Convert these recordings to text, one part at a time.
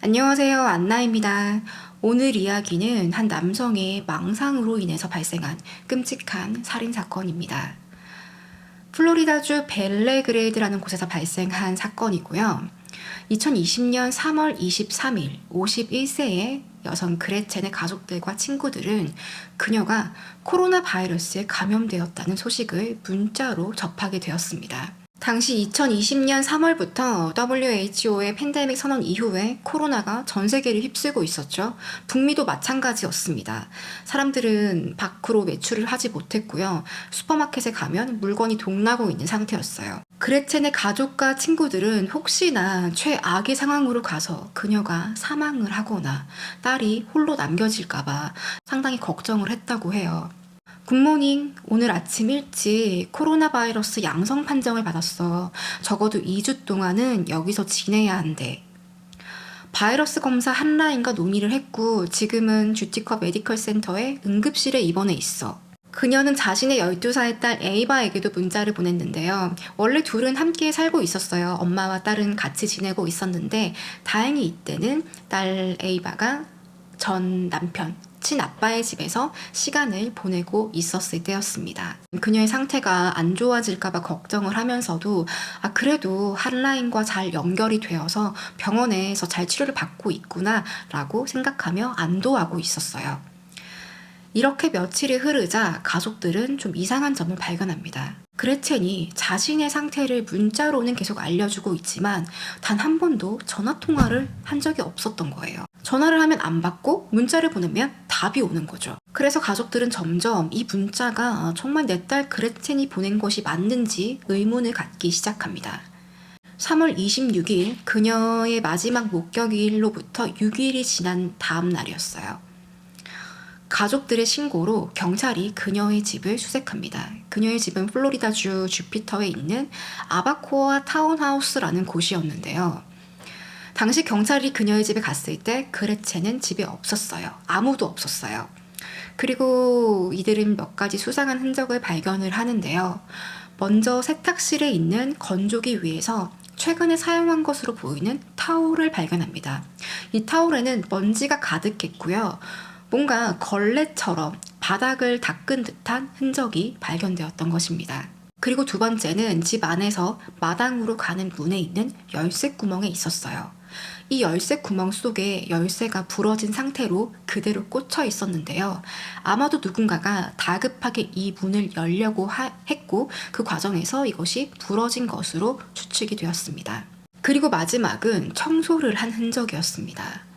안녕하세요. 안나입니다. 오늘 이야기는 한 남성의 망상으로 인해서 발생한 끔찍한 살인사건입니다. 플로리다주 벨레그레이드라는 곳에서 발생한 사건이고요. 2020년 3월 23일 51세의 여성 그레첸의 가족들과 친구들은 그녀가 코로나 바이러스에 감염되었다는 소식을 문자로 접하게 되었습니다. 당시 2020년 3월부터 WHO의 팬데믹 선언 이후에 코로나가 전 세계를 휩쓸고 있었죠. 북미도 마찬가지였습니다. 사람들은 밖으로 외출을 하지 못했고요. 슈퍼마켓에 가면 물건이 동나고 있는 상태였어요. 그레첸의 가족과 친구들은 혹시나 최악의 상황으로 가서 그녀가 사망을 하거나 딸이 홀로 남겨질까봐 상당히 걱정을 했다고 해요. 굿모닝. 오늘 아침 일찍 코로나 바이러스 양성 판정을 받았어. 적어도 2주 동안은 여기서 지내야 한대. 바이러스 검사 한 라인과 논의를 했고 지금은 주티컵 메디컬 센터에 응급실에 입원해 있어. 그녀는 자신의 12살 딸 에이바에게도 문자를 보냈는데요. 원래 둘은 함께 살고 있었어요. 엄마와 딸은 같이 지내고 있었는데 다행히 이때는 딸 에이바가 전 남편, 친아빠의 집에서 시간을 보내고 있었을 때였습니다. 그녀의 상태가 안 좋아질까봐 걱정을 하면서도 그래도 한라인과 잘 연결이 되어서 병원에서 잘 치료를 받고 있구나 라고 생각하며 안도하고 있었어요. 이렇게 며칠이 흐르자 가족들은 좀 이상한 점을 발견합니다. 그레첸이 자신의 상태를 문자로는 계속 알려주고 있지만 단 한 번도 전화통화를 한 적이 없었던 거예요. 전화를 하면 안 받고 문자를 보내면 답이 오는 거죠. 그래서 가족들은 점점 이 문자가 정말 내 딸 그레첸이 보낸 것이 맞는지 의문을 갖기 시작합니다. 3월 26일 그녀의 마지막 목격일로부터 6일이 지난 다음 날이었어요. 가족들의 신고로 경찰이 그녀의 집을 수색합니다. 그녀의 집은 플로리다주 주피터에 있는 아바코아 타운하우스라는 곳이었는데요. 당시 경찰이 그녀의 집에 갔을 때 그레첸은 집에 없었어요. 아무도 없었어요. 그리고 이들은 몇 가지 수상한 흔적을 발견을 하는데요. 먼저 세탁실에 있는 건조기 위에서 최근에 사용한 것으로 보이는 타올을 발견합니다. 이 타올에는 먼지가 가득했고요. 뭔가 걸레처럼 바닥을 닦은 듯한 흔적이 발견되었던 것입니다. 그리고 두 번째는 집 안에서 마당으로 가는 문에 있는 열쇠 구멍에 있었어요. 이 열쇠 구멍 속에 열쇠가 부러진 상태로 그대로 꽂혀 있었는데요. 아마도 누군가가 다급하게 이 문을 열려고 했고 그 과정에서 이것이 부러진 것으로 추측이 되었습니다. 그리고 마지막은 청소를 한 흔적이었습니다.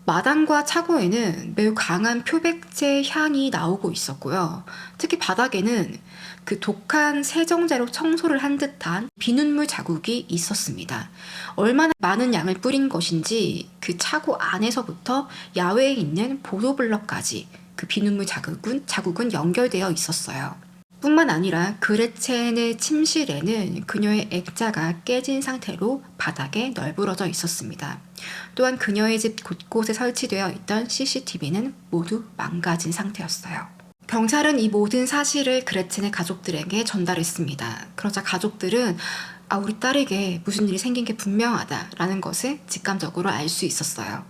마당과 차고에는 매우 강한 표백제 향이 나오고 있었고요. 특히 바닥에는 그 독한 세정제로 청소를 한 듯한 비눗물 자국이 있었습니다. 얼마나 많은 양을 뿌린 것인지 그 차고 안에서부터 야외에 있는 보도블럭까지 그 비눗물 자국은 연결되어 있었어요. 뿐만 아니라 그레첸의 침실에는 그녀의 액자가 깨진 상태로 바닥에 널브러져 있었습니다. 또한 그녀의 집 곳곳에 설치되어 있던 CCTV는 모두 망가진 상태였어요. 경찰은 이 모든 사실을 그레첸의 가족들에게 전달했습니다. 그러자 가족들은 우리 딸에게 무슨 일이 생긴 게 분명하다라는 것을 직감적으로 알 수 있었어요.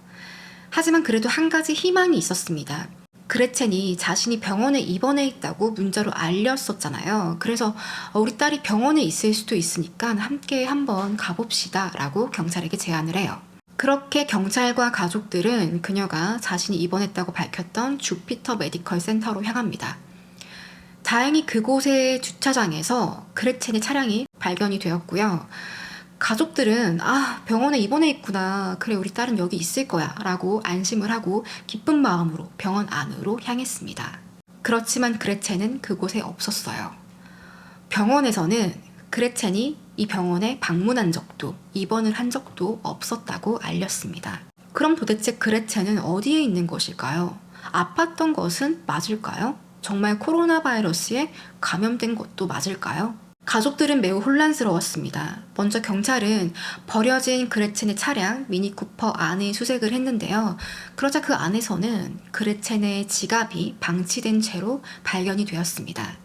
하지만 그래도 한 가지 희망이 있었습니다. 그레첸이 자신이 병원에 입원해 있다고 문자로 알렸었잖아요. 그래서 우리 딸이 병원에 있을 수도 있으니까 함께 한번 가봅시다 라고 경찰에게 제안을 해요. 그렇게 경찰과 가족들은 그녀가 자신이 입원했다고 밝혔던 주피터 메디컬 센터로 향합니다. 다행히 그곳의 주차장에서 그레첸의 차량이 발견이 되었고요. 가족들은 병원에 입원해 있구나. 그래, 우리 딸은 여기 있을 거야 라고 안심을 하고 기쁜 마음으로 병원 안으로 향했습니다. 그렇지만 그레첸은 그곳에 없었어요. 병원에서는 그레첸이 이 병원에 방문한 적도 입원을 한 적도 없었다고 알렸습니다. 그럼 도대체 그레첸은 어디에 있는 것일까요? 아팠던 것은 맞을까요? 정말 코로나 바이러스에 감염된 것도 맞을까요? 가족들은 매우 혼란스러웠습니다. 먼저 경찰은 버려진 그레첸의 차량 미니쿠퍼 안을 수색을 했는데요. 그러자 그 안에서는 그레첸의 지갑이 방치된 채로 발견이 되었습니다.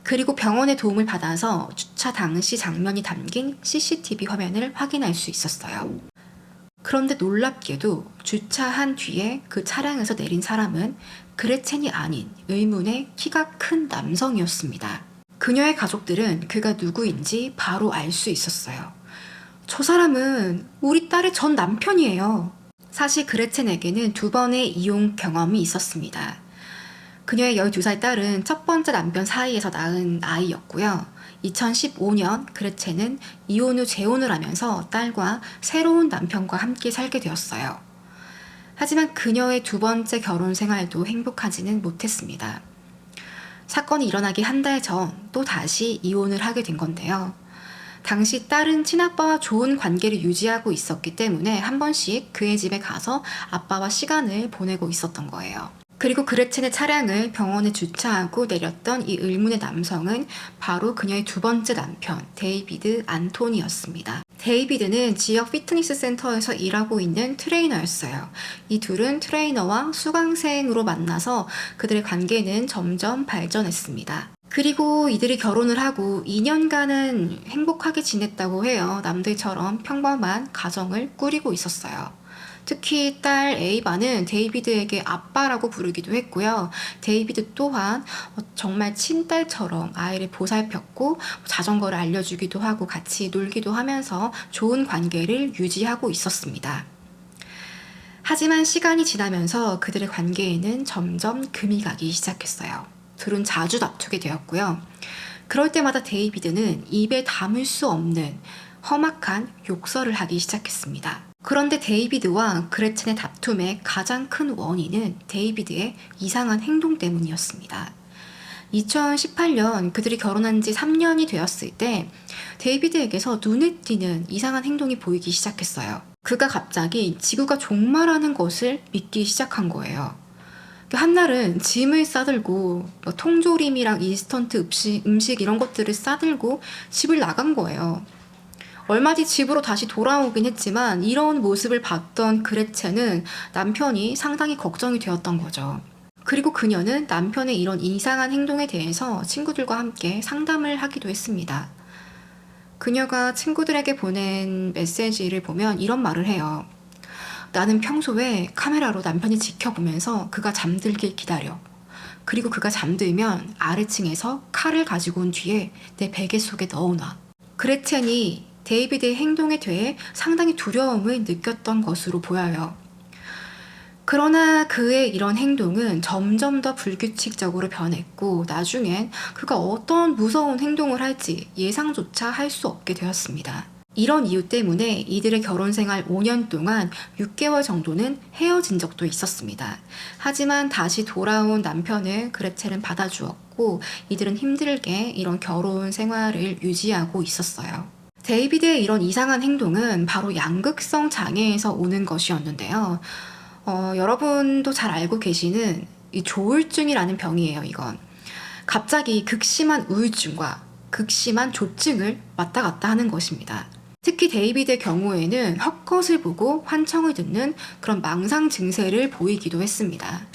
그리고 병원의 도움을 받아서 주차 당시 장면이 담긴 CCTV 화면을 확인할 수 있었어요. 그런데 놀랍게도 주차한 뒤에 그 차량에서 내린 사람은 그레첸이 아닌 의문의 키가 큰 남성이었습니다. 그녀의 가족들은 그가 누구인지 바로 알 수 있었어요. 저 사람은 우리 딸의 전 남편이에요. 사실 그레첸에게는 2번의 이혼 경험이 있었습니다. 그녀의 12살 딸은 첫 번째 남편 사이에서 낳은 아이였고요. 2015년 그레첸은 이혼 후 재혼을 하면서 딸과 새로운 남편과 함께 살게 되었어요. 하지만 그녀의 2번째 결혼 생활도 행복하지는 못했습니다. 사건이 일어나기 한 달 전 또 다시 이혼을 하게 된 건데요. 당시 딸은 친아빠와 좋은 관계를 유지하고 있었기 때문에 한 번씩 그의 집에 가서 아빠와 시간을 보내고 있었던 거예요. 그리고 그레첸의 차량을 병원에 주차하고 내렸던 이 의문의 남성은 바로 그녀의 2번째 남편 데이비드 안토니였습니다. 데이비드는 지역 피트니스 센터에서 일하고 있는 트레이너였어요. 이 둘은 트레이너와 수강생으로 만나서 그들의 관계는 점점 발전했습니다. 그리고 이들이 결혼을 하고 2년간은 행복하게 지냈다고 해요. 남들처럼 평범한 가정을 꾸리고 있었어요. 특히 딸 에이바는 데이비드에게 아빠라고 부르기도 했고요. 데이비드 또한 정말 친딸처럼 아이를 보살폈고 자전거를 알려주기도 하고 같이 놀기도 하면서 좋은 관계를 유지하고 있었습니다. 하지만 시간이 지나면서 그들의 관계에는 점점 금이 가기 시작했어요. 둘은 자주 다투게 되었고요. 그럴 때마다 데이비드는 입에 담을 수 없는 험악한 욕설을 하기 시작했습니다. 그런데 데이비드와 그레첸의 다툼의 가장 큰 원인은 데이비드의 이상한 행동 때문이었습니다. 2018년 그들이 결혼한 지 3년이 되었을 때 데이비드에게서 눈에 띄는 이상한 행동이 보이기 시작했어요. 그가 갑자기 지구가 종말하는 것을 믿기 시작한 거예요. 한날은 짐을 싸들고 통조림이랑 인스턴트 음식 이런 것들을 싸들고 집을 나간 거예요. 얼마 뒤 집으로 다시 돌아오긴 했지만 이런 모습을 봤던 그레첸은 남편이 상당히 걱정이 되었던 거죠. 그리고 그녀는 남편의 이런 이상한 행동에 대해서 친구들과 함께 상담을 하기도 했습니다. 그녀가 친구들에게 보낸 메시지를 보면 이런 말을 해요. 나는 평소에 카메라로 남편이 지켜보면서 그가 잠들길 기다려. 그리고 그가 잠들면 아래층에서 칼을 가지고 온 뒤에 내 베개 속에 넣어놔. 그레첸이 데이비드의 행동에 대해 상당히 두려움을 느꼈던 것으로 보여요. 그러나 그의 이런 행동은 점점 더 불규칙적으로 변했고 나중엔 그가 어떤 무서운 행동을 할지 예상조차 할 수 없게 되었습니다. 이런 이유 때문에 이들의 결혼 생활 5년 동안 6개월 정도는 헤어진 적도 있었습니다. 하지만 다시 돌아온 남편을 그레첸은 받아주었고 이들은 힘들게 이런 결혼 생활을 유지하고 있었어요. 데이비드의 이런 이상한 행동은 바로 양극성 장애에서 오는 것이었는데요. 여러분도 잘 알고 계시는 이 조울증이라는 병이에요, 이건. 갑자기 극심한 우울증과 극심한 조증을 왔다 갔다 하는 것입니다. 특히 데이비드의 경우에는 헛것을 보고 환청을 듣는 그런 망상 증세를 보이기도 했습니다.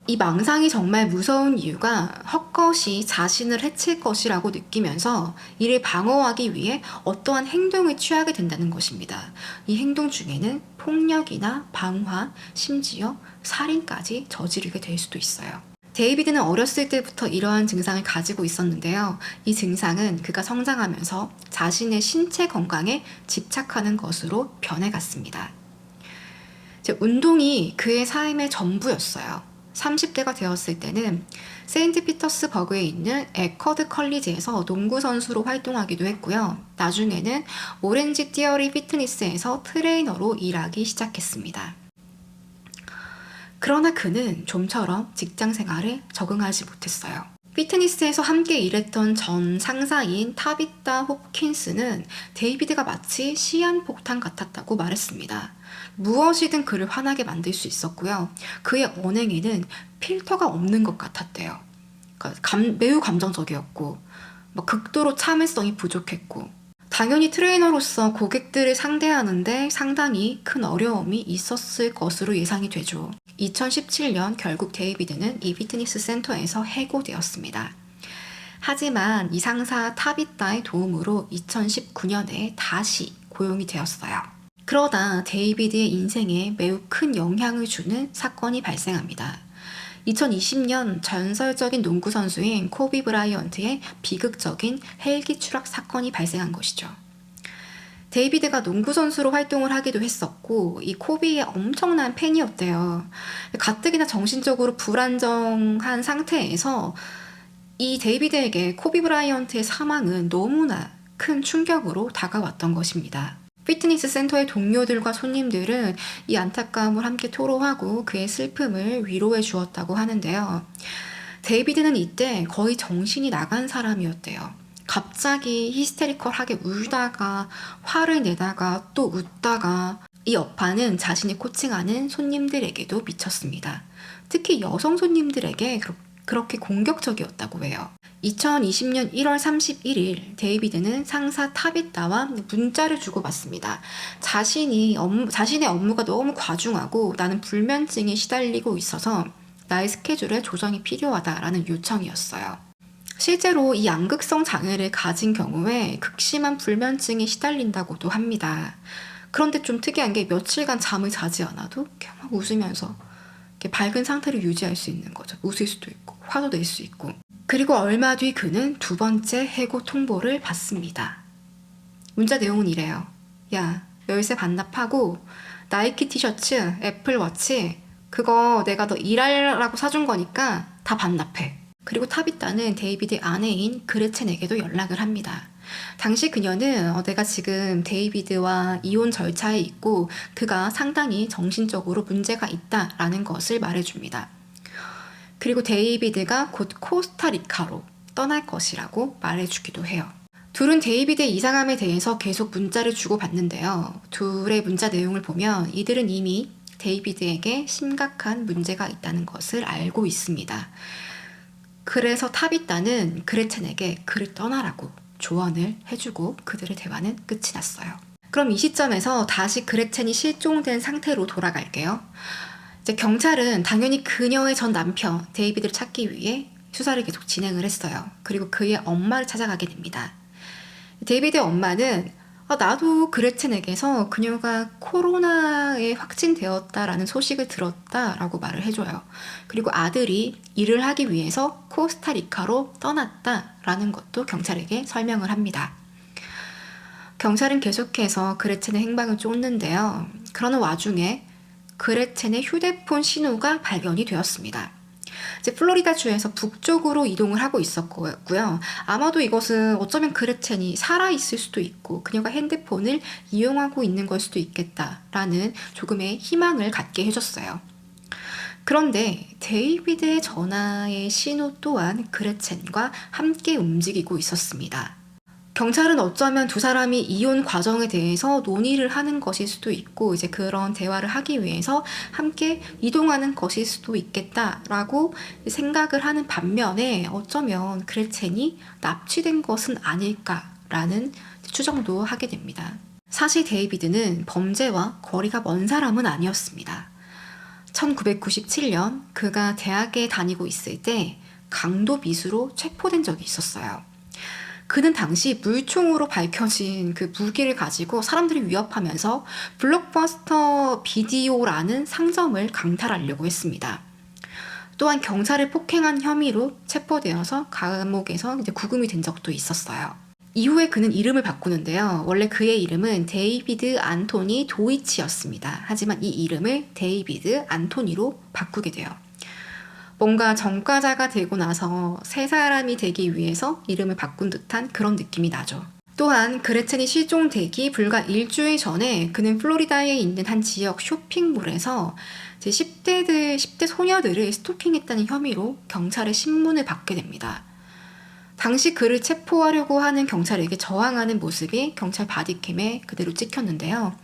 이 망상이 정말 무서운 이유가 헛것이 자신을 해칠 것이라고 느끼면서 이를 방어하기 위해 어떠한 행동을 취하게 된다는 것입니다. 이 행동 중에는 폭력이나 방화, 심지어 살인까지 저지르게 될 수도 있어요. 데이비드는 어렸을 때부터 이러한 증상을 가지고 있었는데요. 이 증상은 그가 성장하면서 자신의 신체 건강에 집착하는 것으로 변해갔습니다. 운동이 그의 삶의 전부였어요. 30대가 되었을 때는 세인트 피터스버그에 있는 에커드 컬리지에서 농구 선수로 활동하기도 했고요. 나중에는 오렌지 티어리 피트니스에서 트레이너로 일하기 시작했습니다. 그러나 그는 좀처럼 직장 생활에 적응하지 못했어요. 피트니스에서 함께 일했던 전 상사인 타비타 홉킨스는 데이비드가 마치 시한폭탄 같았다고 말했습니다. 무엇이든 그를 화나게 만들 수 있었고요. 그의 언행에는 필터가 없는 것 같았대요. 그러니까 매우 감정적이었고 극도로 참을성이 부족했고 당연히 트레이너로서 고객들을 상대하는데 상당히 큰 어려움이 있었을 것으로 예상이 되죠. 2017년 결국 데이비드는 이 피트니스 센터에서 해고되었습니다. 하지만 이 상사 타비타의 도움으로 2019년에 다시 고용이 되었어요. 그러다 데이비드의 인생에 매우 큰 영향을 주는 사건이 발생합니다. 2020년 전설적인 농구 선수인 코비 브라이언트의 비극적인 헬기 추락 사건이 발생한 것이죠. 데이비드가 농구 선수로 활동을 하기도 했었고 이 코비의 엄청난 팬이었대요. 가뜩이나 정신적으로 불안정한 상태에서 이 데이비드에게 코비 브라이언트의 사망은 너무나 큰 충격으로 다가왔던 것입니다. 피트니스 센터의 동료들과 손님들은 이 안타까움을 함께 토로하고 그의 슬픔을 위로해 주었다고 하는데요. 데이비드는 이때 거의 정신이 나간 사람이었대요. 갑자기 히스테리컬하게 울다가 화를 내다가 또 웃다가 이 여파는 자신이 코칭하는 손님들에게도 미쳤습니다. 특히 여성 손님들에게 그렇게 공격적이었다고 해요. 2020년 1월 31일 데이비드는 상사 타비타와 문자를 주고받습니다. 자신의 업무가 너무 과중하고 나는 불면증에 시달리고 있어서 나의 스케줄에 조정이 필요하다라는 요청이었어요. 실제로 이 양극성 장애를 가진 경우에 극심한 불면증에 시달린다고도 합니다. 그런데 좀 특이한 게 며칠간 잠을 자지 않아도 이렇게 막 웃으면서 이렇게 밝은 상태를 유지할 수 있는 거죠. 웃을 수도 있고 화도 낼 수 있고. 그리고 얼마 뒤 그는 두 번째 해고 통보를 받습니다. 문자 내용은 이래요. 야, 열쇠 반납하고 나이키 티셔츠, 애플워치 그거 내가 너 일하라고 사준 거니까 다 반납해. 그리고 타비타는 데이비드의 아내인 그레첸에게도 연락을 합니다. 당시 그녀는 내가 지금 데이비드와 이혼 절차에 있고 그가 상당히 정신적으로 문제가 있다라는 것을 말해줍니다. 그리고 데이비드가 곧 코스타리카로 떠날 것이라고 말해주기도 해요. 둘은 데이비드의 이상함에 대해서 계속 문자를 주고받는데요. 둘의 문자 내용을 보면 이들은 이미 데이비드에게 심각한 문제가 있다는 것을 알고 있습니다. 그래서 타비타는 그레첸에게 그를 떠나라고 조언을 해주고 그들의 대화는 끝이 났어요. 그럼 이 시점에서 다시 그레첸이 실종된 상태로 돌아갈게요. 이제 경찰은 당연히 그녀의 전 남편 데이비드를 찾기 위해 수사를 계속 진행을 했어요. 그리고 그의 엄마를 찾아가게 됩니다. 데이비드의 엄마는 나도 그레첸에게서 그녀가 코로나에 확진되었다라는 소식을 들었다라고 말을 해줘요. 그리고 아들이 일을 하기 위해서 코스타리카로 떠났다라는 것도 경찰에게 설명을 합니다. 경찰은 계속해서 그레첸의 행방을 쫓는데요. 그러는 와중에 그레첸의 휴대폰 신호가 발견이 되었습니다. 이제 플로리다주에서 북쪽으로 이동을 하고 있었고요. 아마도 이것은 어쩌면 그레첸이 살아있을 수도 있고 그녀가 핸드폰을 이용하고 있는 걸 수도 있겠다라는 조금의 희망을 갖게 해줬어요. 그런데 데이비드의 전화의 신호 또한 그레첸과 함께 움직이고 있었습니다. 경찰은 어쩌면 두 사람이 이혼 과정에 대해서 논의를 하는 것일 수도 있고 이제 그런 대화를 하기 위해서 함께 이동하는 것일 수도 있겠다라고 생각을 하는 반면에 어쩌면 그레첸이 납치된 것은 아닐까라는 추정도 하게 됩니다. 사실 데이비드는 범죄와 거리가 먼 사람은 아니었습니다. 1997년 그가 대학에 다니고 있을 때 강도 미수로 체포된 적이 있었어요. 그는 당시 물총으로 밝혀진 그 무기를 가지고 사람들을 위협하면서 블록버스터 비디오라는 상점을 강탈하려고 했습니다. 또한 경찰을 폭행한 혐의로 체포되어서 감옥에서 이제 구금이 된 적도 있었어요. 이후에 그는 이름을 바꾸는데요. 원래 그의 이름은 데이비드 안토니 도이치였습니다. 하지만 이 이름을 데이비드 안토니로 바꾸게 돼요. 뭔가 전과자가 되고 나서 새 사람이 되기 위해서 이름을 바꾼 듯한 그런 느낌이 나죠. 또한 그레첸이 실종되기 불과 일주일 전에 그는 플로리다에 있는 한 지역 쇼핑몰에서 10대 소녀들을 스토킹했다는 혐의로 경찰의 신문을 받게 됩니다. 당시 그를 체포하려고 하는 경찰에게 저항하는 모습이 경찰 바디캠에 그대로 찍혔는데요.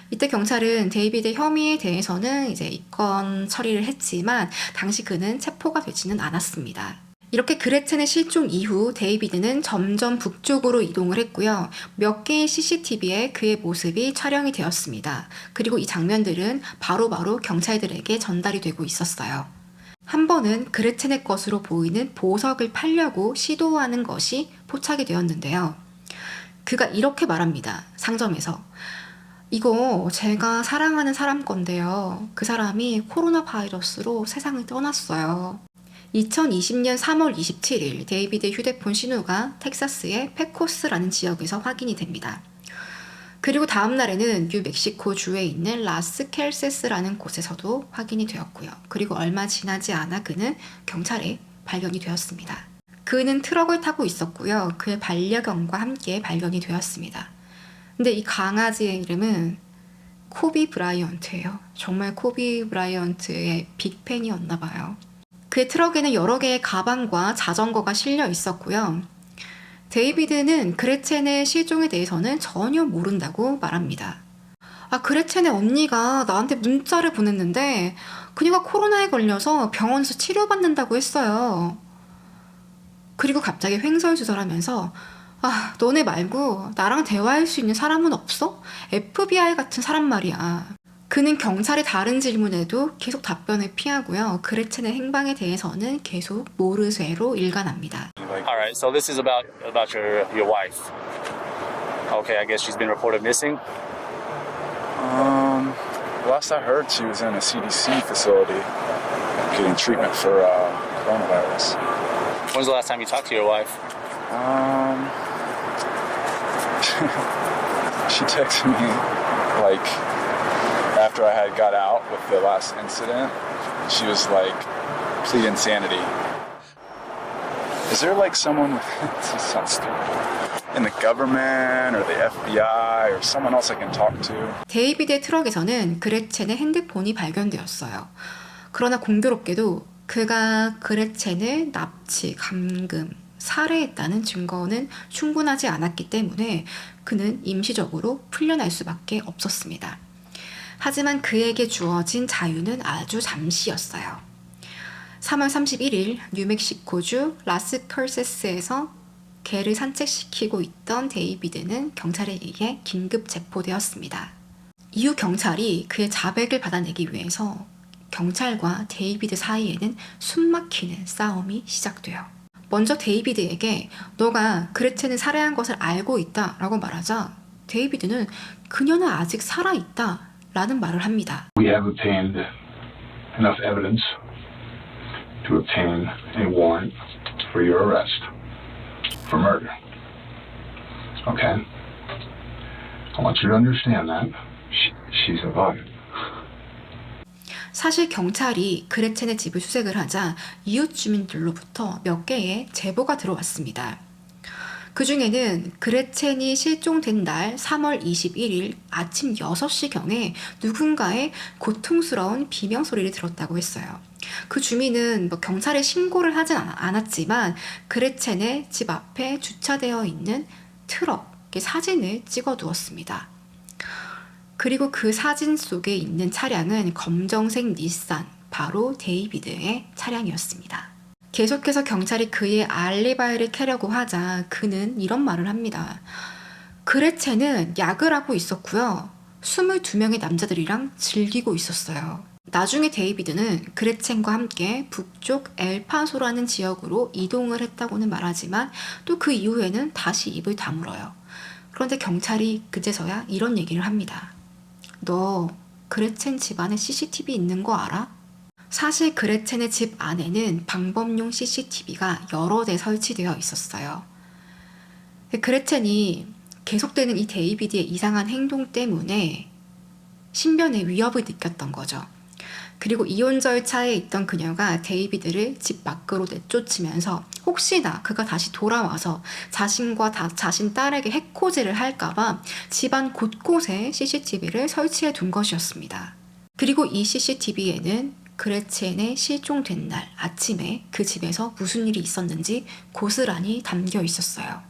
이때 경찰은 데이비드의 혐의에 대해서는 이제 입건 처리를 했지만 당시 그는 체포가 되지는 않았습니다. 이렇게 그레첸의 실종 이후 데이비드는 점점 북쪽으로 이동을 했고요. 몇 개의 CCTV에 그의 모습이 촬영이 되었습니다. 그리고 이 장면들은 바로바로 경찰들에게 전달이 되고 있었어요. 한 번은 그레첸의 것으로 보이는 보석을 팔려고 시도하는 것이 포착이 되었는데요. 그가 이렇게 말합니다. 상점에서 이거 제가 사랑하는 사람 건데요. 그 사람이 코로나 바이러스로 세상을 떠났어요. 2020년 3월 27일 데이비드의 휴대폰 신호가 텍사스의 페코스라는 지역에서 확인이 됩니다. 그리고 다음 날에는 뉴멕시코 주에 있는 라스 켈세스라는 곳에서도 확인이 되었고요. 그리고 얼마 지나지 않아 그는 경찰에 발견이 되었습니다. 그는 트럭을 타고 있었고요. 그의 반려견과 함께 발견이 되었습니다. 근데 이 강아지의 이름은 코비 브라이언트예요. 정말 코비 브라이언트의 빅팬이었나 봐요. 그의 트럭에는 여러 개의 가방과 자전거가 실려 있었고요. 데이비드는 그레첸의 실종에 대해서는 전혀 모른다고 말합니다. 그레첸의 언니가 나한테 문자를 보냈는데 그녀가 코로나에 걸려서 병원에서 치료받는다고 했어요. 그리고 갑자기 횡설수설하면서 너네 말고 나랑 대화할 수 있는 사람은 없어? FBI 같은 사람 말이야. 그는 경찰의 다른 질문에도 계속 답변을 피하고요. 그레첸의 행방에 대해서는 계속 모르쇠로 일관합니다. Alright, so this is about your wife. Okay, I guess she's been reported missing. Last I heard, she was in a CDC facility getting treatment for coronavirus. When's the last time you talked to your wife? She texted me like after I had got out with the last incident. She was like, plead insanity. Is there like someone with this sounds stupid. In the government or the FBI or someone else I can talk to? 데이비드의 트럭에서는 그레첸의 핸드폰이 발견되었어요. 그러나 공교롭게도 그가 그레첸을 납치, 감금, 살해했다는 증거는 충분하지 않았기 때문에 그는 임시적으로 풀려날 수밖에 없었습니다. 하지만 그에게 주어진 자유는 아주 잠시였어요. 3월 31일 뉴멕시코주 라스 컬세스에서 개를 산책시키고 있던 데이비드는 경찰에 의해 긴급 체포되었습니다. 이후 경찰이 그의 자백을 받아내기 위해서 경찰과 데이비드 사이에는 숨막히는 싸움이 시작돼요. 먼저 데이비드에게 너가 그레첸을 살해한 것을 알고 있다 라고 말하자 데이비드는 그녀는 아직 살아있다 라는 말을 합니다. We have obtained enough evidence to obtain a warrant for your arrest for murder. Okay? I want you to understand that. She survived. 사실 경찰이 그레첸의 집을 수색을 하자 이웃 주민들로부터 몇 개의 제보가 들어왔습니다. 그 중에는 그레첸이 실종된 날 3월 21일 아침 6시경에 누군가의 고통스러운 비명소리를 들었다고 했어요. 그 주민은 경찰에 신고를 하진 않았지만 그레첸의 집 앞에 주차되어 있는 트럭의 사진을 찍어 두었습니다. 그리고 그 사진 속에 있는 차량은 검정색 닛산, 바로 데이비드의 차량이었습니다. 계속해서 경찰이 그의 알리바이를 캐려고 하자 그는 이런 말을 합니다. 그레첸은 약을 하고 있었고요. 22명의 남자들이랑 즐기고 있었어요. 나중에 데이비드는 그레첸과 함께 북쪽 엘파소라는 지역으로 이동을 했다고는 말하지만 또 그 이후에는 다시 입을 다물어요. 그런데 경찰이 그제서야 이런 얘기를 합니다. 너 그레첸 집안에 CCTV 있는 거 알아? 사실 그레첸의 집 안에는 방범용 CCTV가 여러 대 설치되어 있었어요. 그레첸이 계속되는 이 데이비드의 이상한 행동 때문에 신변에 위협을 느꼈던 거죠. 그리고 이혼 절차에 있던 그녀가 데이비드를 집 밖으로 내쫓으면서 혹시나 그가 다시 돌아와서 자신과 자신 딸에게 해코지를 할까봐 집안 곳곳에 CCTV를 설치해 둔 것이었습니다. 그리고 이 CCTV에는 그레첸의 실종된 날 아침에 그 집에서 무슨 일이 있었는지 고스란히 담겨 있었어요.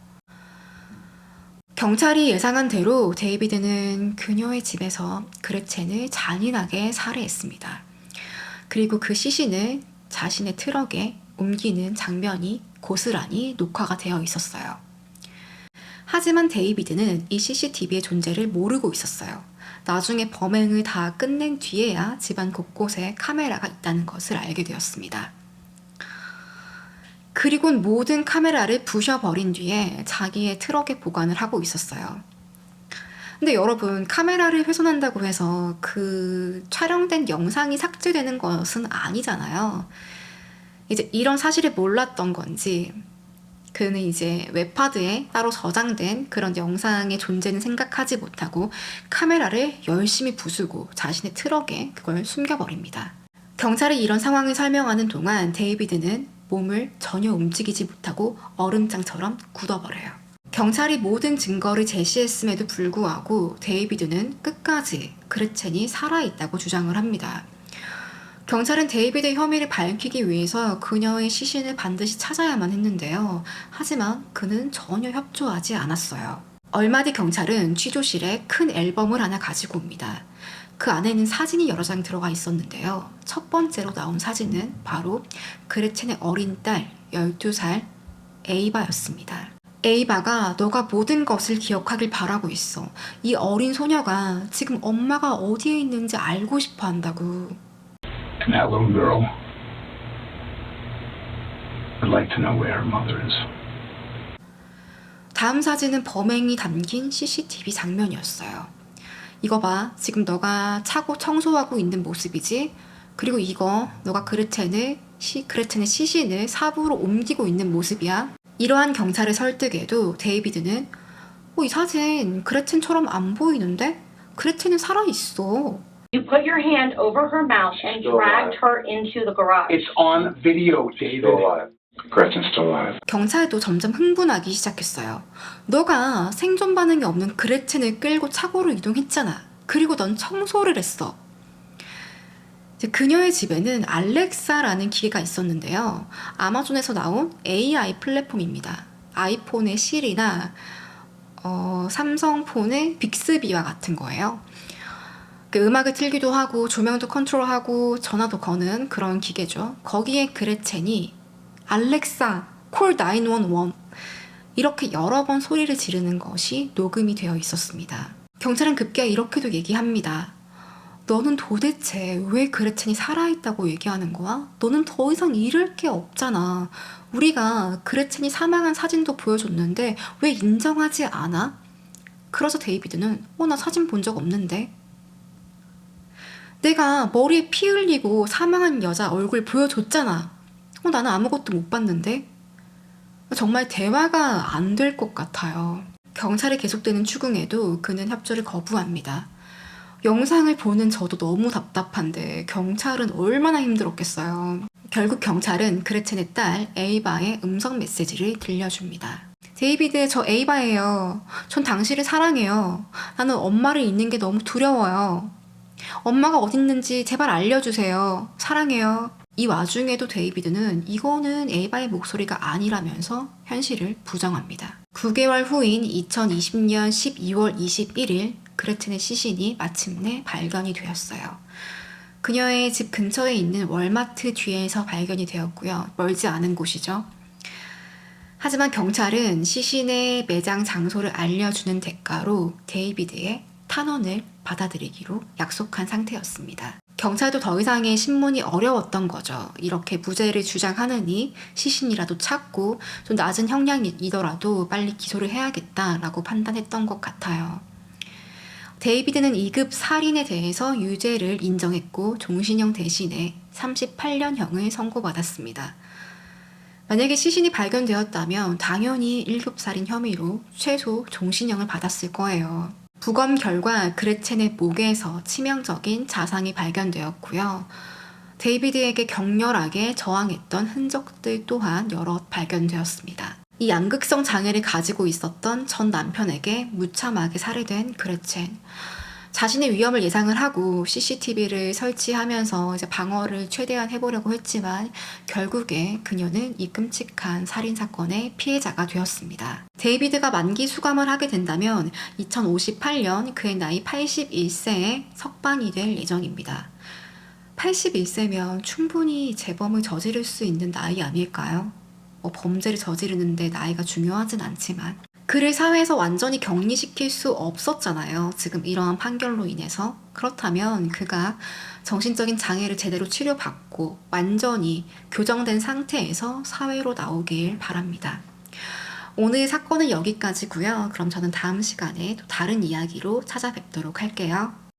경찰이 예상한 대로 데이비드는 그녀의 집에서 그레첸을 잔인하게 살해했습니다. 그리고 그 시신을 자신의 트럭에 옮기는 장면이 고스란히 녹화가 되어 있었어요. 하지만 데이비드는 이 CCTV의 존재를 모르고 있었어요. 나중에 범행을 다 끝낸 뒤에야 집안 곳곳에 카메라가 있다는 것을 알게 되었습니다. 그리곤 모든 카메라를 부셔버린 뒤에 자기의 트럭에 보관을 하고 있었어요. 근데 여러분, 카메라를 훼손한다고 해서 그 촬영된 영상이 삭제되는 것은 아니잖아요. 이제 이런 사실을 몰랐던 건지 그는 이제 웹하드에 따로 저장된 그런 영상의 존재는 생각하지 못하고 카메라를 열심히 부수고 자신의 트럭에 그걸 숨겨버립니다. 경찰이 이런 상황을 설명하는 동안 데이비드는 몸을 전혀 움직이지 못하고 얼음장처럼 굳어버려요. 경찰이 모든 증거를 제시했음에도 불구하고 데이비드는 끝까지 그레첸이 살아있다고 주장을 합니다. 경찰은 데이비드의 혐의를 밝히기 위해서 그녀의 시신을 반드시 찾아야만 했는데요. 하지만 그는 전혀 협조하지 않았어요. 얼마 뒤 경찰은 취조실에 큰 앨범을 하나 가지고 옵니다. 그 안에는 사진이 여러 장 들어가 있었는데요. 첫 번째로 나온 사진은 바로 그레첸의 어린 딸 12살 에이바였습니다. 에이바가 너가 모든 것을 기억하길 바라고 있어. 이 어린 소녀가 지금 엄마가 어디에 있는지 알고 싶어 한다고. And that little girl would like to know where her mother is. 다음 사진은 범행이 담긴 CCTV 장면이었어요. 이거 봐. 지금 너가 차고 청소하고 있는 모습이지? 그리고 이거 너가 그레첸의 시신을 사부로 옮기고 있는 모습이야. 이러한 경찰의 설득에도 데이비드는 이 사진 그레첸처럼 안 보이는데? 그레첸은 살아있어. You put your hand over her mouth and Still dragged alive. her into the garage. It's on video, David. Still alive. Gretchen's still alive. 경찰도 점점 흥분하기 시작했어요. 너가 생존 반응이 없는 그레첸을 끌고 차고로 이동했잖아. 그리고 넌 청소를 했어. 이제 그녀의 집에는 알렉사라는 기계가 있었는데요. 아마존에서 나온 AI 플랫폼입니다. 아이폰의 시리나 삼성폰의 빅스비와 같은 거예요. 그 음악을 틀기도 하고 조명도 컨트롤하고 전화도 거는 그런 기계죠. 거기에 그레첸이 알렉사, 콜 911 이렇게 여러 번 소리를 지르는 것이 녹음이 되어 있었습니다. 경찰은 급기야 이렇게도 얘기합니다. 너는 도대체 왜 그레첸이 살아있다고 얘기하는 거야? 너는 더 이상 잃을 게 없잖아. 우리가 그레첸이 사망한 사진도 보여줬는데 왜 인정하지 않아? 그래서 데이비드는 나 사진 본 적 없는데? 내가 머리에 피 흘리고 사망한 여자 얼굴 보여줬잖아. 나는 아무것도 못 봤는데? 정말 대화가 안 될 것 같아요. 경찰이 계속되는 추궁에도 그는 협조를 거부합니다. 영상을 보는 저도 너무 답답한데 경찰은 얼마나 힘들었겠어요. 결국 경찰은 그레첸의 딸 에이바의 음성 메시지를 들려줍니다. 데이비드, 저 에이바예요. 전 당신을 사랑해요. 나는 엄마를 잃는 게 너무 두려워요. 엄마가 어딨는지 제발 알려주세요. 사랑해요. 이 와중에도 데이비드는 이거는 에이바의 목소리가 아니라면서 현실을 부정합니다. 9개월 후인 2020년 12월 21일 그레첸의 시신이 마침내 발견이 되었어요. 그녀의 집 근처에 있는 월마트 뒤에서 발견이 되었고요. 멀지 않은 곳이죠. 하지만 경찰은 시신의 매장 장소를 알려주는 대가로 데이비드의 탄원을 받아들이기로 약속한 상태였습니다. 경찰도 더 이상의 신문이 어려웠던 거죠. 이렇게 무죄를 주장하느니 시신이라도 찾고 좀 낮은 형량이더라도 빨리 기소를 해야겠다라고 판단했던 것 같아요. 데이비드는 2급 살인에 대해서 유죄를 인정했고 종신형 대신에 38년형을 선고받았습니다. 만약에 시신이 발견되었다면 당연히 1급 살인 혐의로 최소 종신형을 받았을 거예요. 부검 결과 그레첸의 목에서 치명적인 자상이 발견되었고요. 데이비드에게 격렬하게 저항했던 흔적들 또한 여럿 발견되었습니다. 이 양극성 장애를 가지고 있었던 전 남편에게 무참하게 살해된 그레첸. 자신의 위험을 예상을 하고 CCTV를 설치하면서 이제 방어를 최대한 해보려고 했지만 결국에 그녀는 이 끔찍한 살인사건의 피해자가 되었습니다. 데이비드가 만기 수감을 하게 된다면 2058년 그의 나이 81세에 석방이 될 예정입니다. 81세면 충분히 재범을 저지를 수 있는 나이 아닐까요? 범죄를 저지르는데 나이가 중요하진 않지만 그를 사회에서 완전히 격리시킬 수 없었잖아요. 지금 이러한 판결로 인해서. 그렇다면 그가 정신적인 장애를 제대로 치료받고 완전히 교정된 상태에서 사회로 나오길 바랍니다. 오늘 사건은 여기까지고요. 그럼 저는 다음 시간에 또 다른 이야기로 찾아뵙도록 할게요.